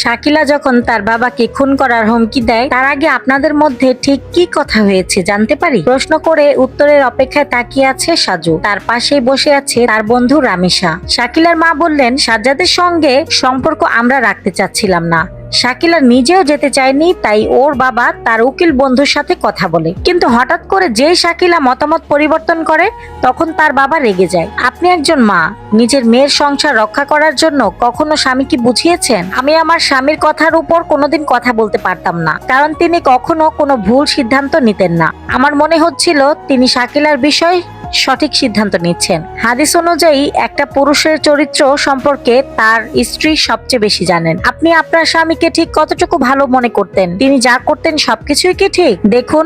শাকিলা যখন তার বাবাকে খুন করার হুমকি দেয় তার আগে আপনাদের মধ্যে ঠিক কি কথা হয়েছে জানতে পারি? প্রশ্ন করে উত্তরের অপেক্ষায় তাকিয়ে আছে সাজু। তার পাশেই বসে আছে তার বন্ধু রামিসা। শাকিলার মা বললেন, সাজ্জাদের সঙ্গে সম্পর্ক আমরা রাখতে চাচ্ছিলাম না। শাকিলা নিজেও যেতে চায়নি, তাই ওর বাবা তার উকিল বন্ধুর সাথে কথা বলে। কিন্তু হঠাৎ করে যেই শাকিলা মতামত পরিবর্তন করে তখন তার বাবা রেগে যায়। আপনি একজন মা, নিজের মেয়ের সংসার রক্ষা করার জন্য কখনো স্বামীকে বুঝিয়েছেন? আমি আমার স্বামীর কথার উপর কোনোদিন কথা বলতে পারতাম না, কারণ তিনি কখনো কোনো ভুল সিদ্ধান্ত নিতেন না। আমার মনে হচ্ছিল তিনি শাকিলার বিষয় সঠিক সিদ্ধান্ত নিচ্ছেন। হাদিস অনুযায়ী একটা পুরুষের চরিত্র সম্পর্কে তার স্ত্রী সবচেয়ে বেশি জানেন। আপনি আপনার স্বামীকে ঠিক কতটুকু ভালো মনে করতেন? তিনি যা করতেন সবকিছুই কি ঠিক? দেখুন,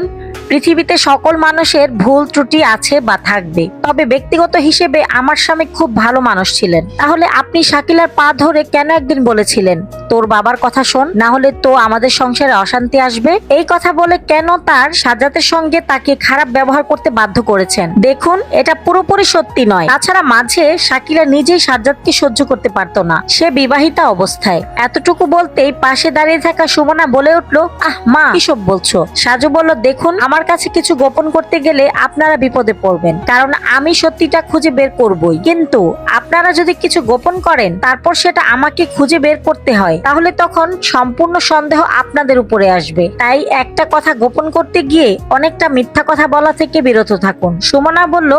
পৃথিবীতে সকল মানুষের ভুল ত্রুটি আছে বা থাকবে, তবে ব্যক্তিগত হিসেবে আমার স্বামী খুব ভালো মানুষ ছিলেন। তাহলে আপনি শাকিলার পা ধরে কেন একদিন বলেছিলেন, তোর বাবার কথা শোন, না হলে তো আমাদের সংসারে অশান্তি আসবে? এই কথা বলে কেন তার সাজ্জাদের সঙ্গে তাকে খারাপ ব্যবহার করতে বাধ্য করেছেন? দেখুন, এটা পুরোপুরি সত্যি নয়। তাছাড়া মাঝে শাকিলা নিজেই সাজ্জাদকে সহ্য করতে পারতো না, সে বিবাহিতা অবস্থায়। এতটুকু বলতেই পাশে দাঁড়িয়ে থাকা সুমনা বলে উঠলো, আহ মা, কিসব বলছো? সাজু বলল, দেখুন, আমার কাছে কিছু গোপন করতে গেলে আপনারা বিপদে পড়বেন, কারণ আমি সত্যিটা খুঁজে বের করবই। কিন্তু আপনারা যদি কিছু গোপন করেন তারপর সেটা আমাকে খুঁজে বের করতে হয়, তাহলে তখন সম্পূর্ণ সন্দেহ আপনাদের উপরে আসবে। তাই একটা কথা গোপন করতে গিয়ে অনেকটা মিথ্যা কথা বলা থেকে বিরত থাকুন। সুমনা বলল,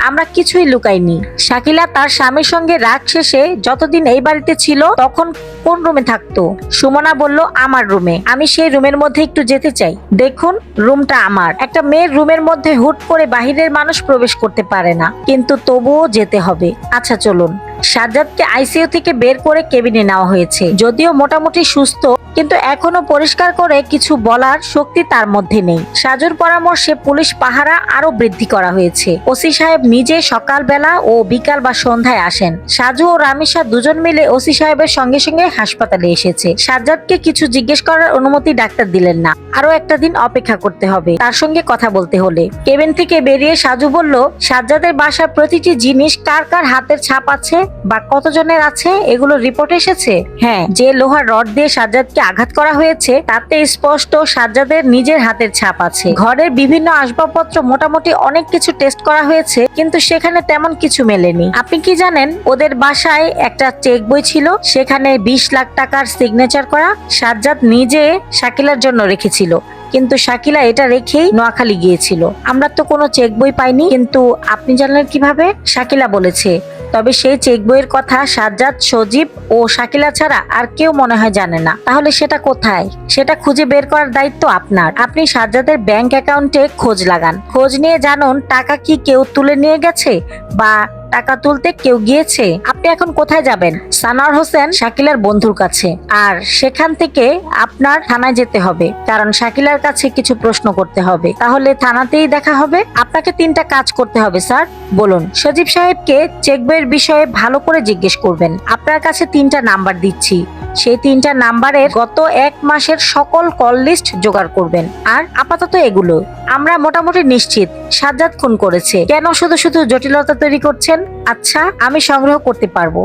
আমরা কিছুই লুকাইনি। শাকিলা তার স্বামীর সঙ্গে রাগ শেষে যতদিন এই বাড়িতে ছিল তখন কোন রুমে থাকতো? সুমনা বলল, আমার রুমে। আমি সেই রুমের মধ্যে একটু যেতে চাই। দেখুন, রুমটা আমার। একটা মেয়ের রুমের মধ্যে হুট করে বাহিরের মানুষ প্রবেশ করতে পারে না, কিন্তু তবুও যেতে হবে। আচ্ছা চলুন। সাজ্জাদকে আইসিইউ থেকে বের করে কেবিনে নেওয়া হয়েছে। যদিও মোটামুটি সুস্থ, কিন্তু এখনো পরিষ্কার করে কিছু বলার শক্তি তার মধ্যে নেই। সাজুর পরামর্শে পুলিশ পাহারা আরো বৃদ্ধি করা হয়েছে। ওসি সাহেব নিজে সকালবেলা ও বিকাল বা সন্ধ্যায় আসেন। সাজু ও রামিসা দুজন মিলে ওসি সাহেবের সঙ্গে সঙ্গে হাসপাতালে এসেছে। সাজ্জাদকে কিছু জিজ্ঞেস করার অনুমতি ডাক্তার দিলেন না। আরো একটা দিন অপেক্ষা করতে হবে তার সঙ্গে কথা বলতে হলে। কেবিন থেকে বেরিয়ে সাজু বলল, সাজ্জাদের বাসার প্রতিটি জিনিস কার কার হাতের ছাপ আছে বা কতজনের আছে এগুলো রিপোর্ট এসেছে? হ্যাঁ, যে লোহার রড দিয়ে সাজ্জাদকে আঘাত করা হয়েছে তাতে স্পষ্ট সাজ্জাদের নিজের হাতের ছাপ আছে। ঘরের বিভিন্ন আসবাবপত্র মোটামুটি অনেক কিছু টেস্ট করা হয়েছে, কিন্তু সেখানে তেমন কিছু মেলেনি। আপনি কি জানেন, ওদের বাসায় একটা চেক বই ছিল, সেখানে 20 লাখ টাকার সিগনেচার করা। সাজ্জাদ নিজে শাকিলার জন্য রেখেছিল, কিন্তু শাকিলা এটা রেখেই নোয়াখালী গিয়েছিল। আমরা তো কোনো চেক বই পাইনি। কিন্তু আপনি জানলেন কিভাবে? শাকিলা বলেছে। তবে সেই চেক বইয়ের কথা সাজ্জাদ, সজীব ও শাকিলা ছাড়া আর কেউ মনে হয় জানে না। তাহলে সেটা কোথায়? সেটা খুঁজে বের করার দায়িত্ব আপনার। আপনি সাজ্জাদের ব্যাংক অ্যাকাউন্টে খোঁজ লাগান। খোঁজ নিয়ে জানুন টাকা কি কেউ তুলে নিয়ে গেছে বা টাকা তুলতে কেউ গিয়েছে। আপনি এখন কোথায় যাবেন? সানোয়ার হোসেন শাকিলার বন্ধুর কাছে। আর সেখান থেকে আপনার থানায় যেতে হবে, কারণ শাকিলার কাছে কিছু প্রশ্ন করতে হবে। তাহলে থানাতেই দেখা হবে। আপনাকে 3টা কাজ করতে হবে স্যার। বলুন। সজীব সাহেবকে চেক বইয়ের বিষয়ে ভালো করে জিজ্ঞেস করবেন। আপনার কাছে 3টা নাম্বার দিচ্ছি, সেই 3টা নাম্বারের গত 1 মাসের সকল কল লিস্ট জোগাড় করবেন। আর আপাতত এগুলো। আমরা মোটামুটি নিশ্চিত সাজ্জাদ খুন করেছে। কেন শুধু শুধু জটিলতা তৈরি করছেন? আচ্ছা, আমি সংগ্রহ করতে পারবো,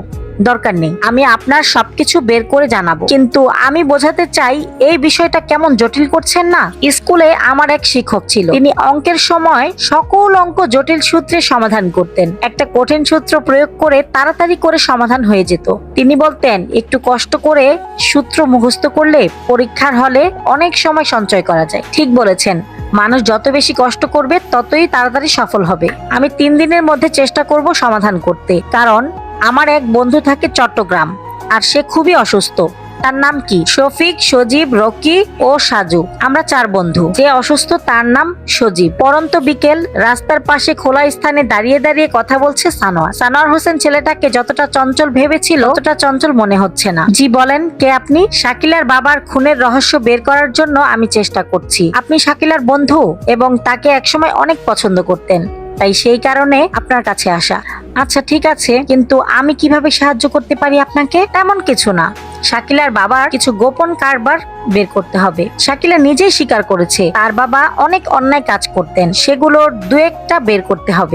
দরকার নেই। আমি আপনার সবকিছু বের করে জানাবো, কিন্তু আমি বোঝাতে চাই এই বিষয়টা কেমন জটিল করছেন না? স্কুলে আমার এক শিক্ষক ছিল, তিনি অঙ্কের সময় সকল অঙ্ক জটিল সূত্রে সমাধান করতেন। একটা কঠিন সূত্র প্রয়োগ করে তাড়াতাড়ি করে সমাধান হয়ে যেত। তিনি বলতেন, একটু কষ্ট করে সূত্র মুখস্থ করলে পরীক্ষার হলে অনেক সময় সঞ্চয় করা যায়। ঠিক বলেছেন, মানুষ যত বেশি কষ্ট করবে ততই তাড়াতাড়ি সফল হবে। আমি 3 দিনের মধ্যে চেষ্টা করব সমাধান করতে, কারণ আমার এক বন্ধু থাকে চট্টগ্রাম, আর সে খুবই অসুস্থ। তার নাম কি? শফিক, সজীব, রকি ও সাজু। আমরা 4 বন্ধু। যে অসুস্থ তার নাম সজীব। পরন্ত বিকেল, রাস্তার পাশে খোলা স্থানে দাঁড়িয়ে দাঁড়িয়ে কথা বলছে সানোয়ার। সানোয়ার হোসেন ছেলেটাকে যতটা চঞ্চল ভেবেছিল ততটা চঞ্চল মনে হচ্ছে না। জি বলেন, কে আপনি? শাকিলার বাবার খুনের রহস্য বের করার জন্য আমি চেষ্টা করছি। আপনি শাকিলার বন্ধু এবং তাকে একসময় অনেক পছন্দ করতেন, তাই সেই কারণে আপনার কাছে আসা। আচ্ছা ঠিক আছে, কিন্তু আমি কিভাবে সাহায্য করতে পারি আপনাকে? তেমন কিছু না, শাকিলার বাবার কিছু গোপন কারবার বের করতে হবে। শাকিলা নিজেই স্বীকার করেছে তার বাবা অনেক অন্যায় কাজ করতেন, সেগুলোর 2-1টা বের করতে হবে।